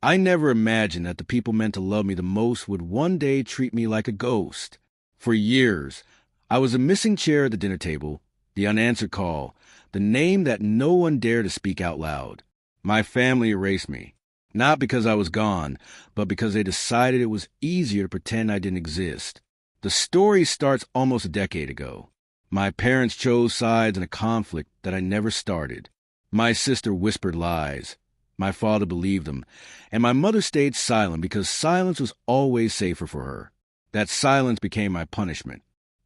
I never imagined that the people meant to love me the most would one day treat me like a ghost. For years, I was a missing chair at the dinner table, the unanswered call, the name that no one dared to speak out loud. My family erased me, not because I was gone, but because they decided it was easier to pretend I didn't exist. The story starts almost a decade ago. My parents chose sides in a conflict that I never started. My sister whispered lies. My father believed them, and my mother stayed silent because silence was always safer for her. That silence became my punishment.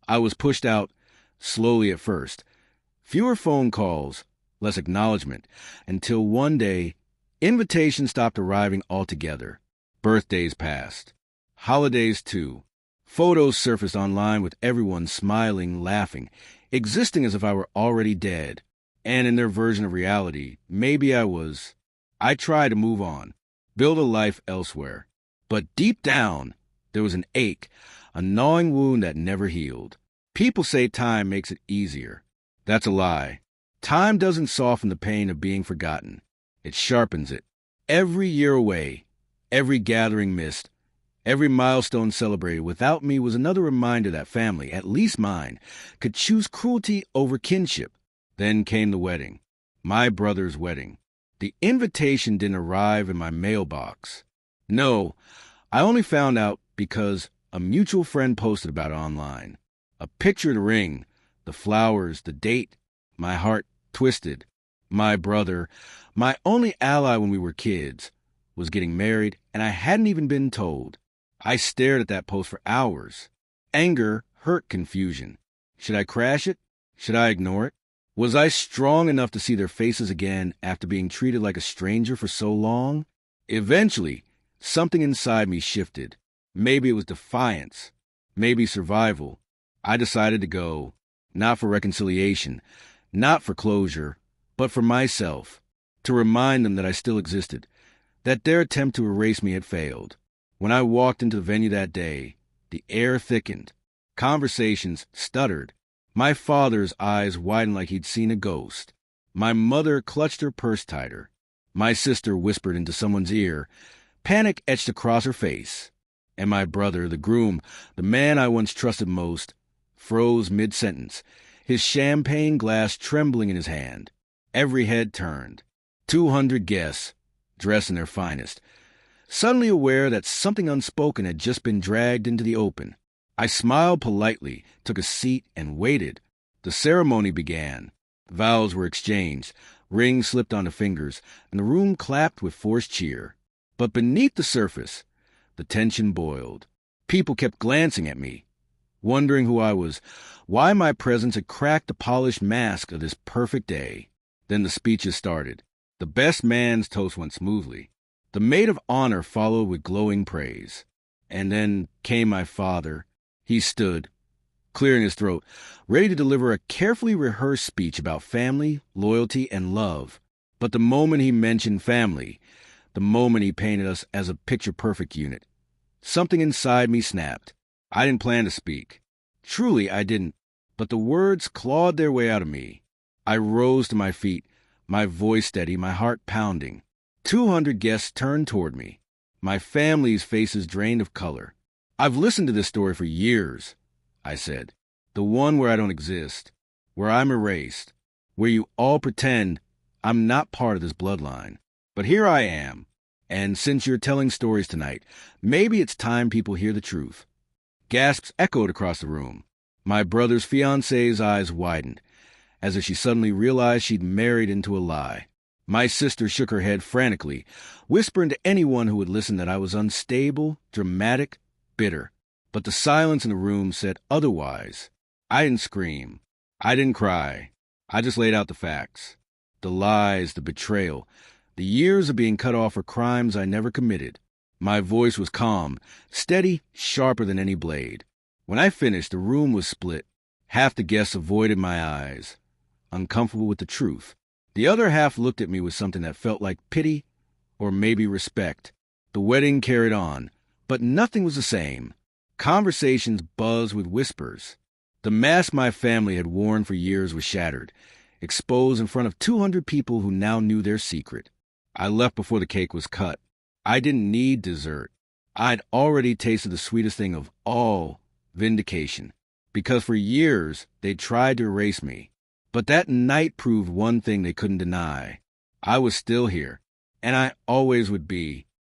I was pushed out, slowly at first. Fewer phone calls, less acknowledgement, until one day, invitations stopped arriving altogether. Birthdays passed. Holidays, too. Photos surfaced online with everyone smiling, laughing, existing as if I were already dead. And in their version of reality, maybe I was. I tried to move on, build a life elsewhere. But deep down, there was an ache, a gnawing wound that never healed. People say time makes it easier. That's a lie. Time doesn't soften the pain of being forgotten. It sharpens it. Every year away, every gathering missed, every milestone celebrated without me was another reminder that family, at least mine, could choose cruelty over kinship. Then came the wedding. My brother's wedding. The invitation didn't arrive in my mailbox. No, I only found out because a mutual friend posted about it online. A picture of the ring, the flowers, the date. My heart twisted. My brother, my only ally when we were kids, was getting married, and I hadn't even been told. I stared at that post for hours. Anger, hurt, confusion. Should I crash it? Should I ignore it? Was I strong enough to see their faces again after being treated like a stranger for so long? Eventually, something inside me shifted. Maybe it was defiance. Maybe survival. I decided to go. Not for reconciliation. Not for closure. But for myself. To remind them that I still existed. That their attempt to erase me had failed. When I walked into the venue that day, the air thickened. Conversations stuttered. My father's eyes widened like he'd seen a ghost. My mother clutched her purse tighter. My sister whispered into someone's ear. Panic etched across her face. And my brother, the groom, the man I once trusted most, froze mid-sentence, his champagne glass trembling in his hand. Every head turned. 200 guests, dressed in their finest. Suddenly aware that something unspoken had just been dragged into the open. I smiled politely, took a seat, and waited. The ceremony began. Vows were exchanged, rings slipped onto fingers, and the room clapped with forced cheer. But beneath the surface, the tension boiled. People kept glancing at me, wondering who I was, why my presence had cracked the polished mask of this perfect day. Then the speeches started. The best man's toast went smoothly. The maid of honor followed with glowing praise. And then came my father. He stood, clearing his throat, ready to deliver a carefully rehearsed speech about family, loyalty, and love. But the moment he mentioned family, the moment he painted us as a picture-perfect unit, something inside me snapped. I didn't plan to speak. Truly, I didn't. But the words clawed their way out of me. I rose to my feet, my voice steady, my heart pounding. 200 guests turned toward me, my family's faces drained of color. I've listened to this story for years, I said. The one where I don't exist, where I'm erased, where you all pretend I'm not part of this bloodline. But here I am, and since you're telling stories tonight, maybe it's time people hear the truth. Gasps echoed across the room. My brother's fiancée's eyes widened, as if she suddenly realized she'd married into a lie. My sister shook her head frantically, whispering to anyone who would listen that I was unstable, dramatic, bitter. But the silence in the room said otherwise. I didn't scream. I didn't cry. I just laid out the facts. The lies, the betrayal, the years of being cut off for crimes I never committed. My voice was calm, steady, sharper than any blade. When I finished, the room was split. Half the guests avoided my eyes, uncomfortable with the truth. The other half looked at me with something that felt like pity or maybe respect. The wedding carried on, but nothing was the same. Conversations buzzed with whispers. The mask my family had worn for years was shattered, exposed in front of 200 people who now knew their secret. I left before the cake was cut. I didn't need dessert. I'd already tasted the sweetest thing of all, vindication. Because for years, they tried to erase me. But that night proved one thing they couldn't deny. I was still here, and I always would be,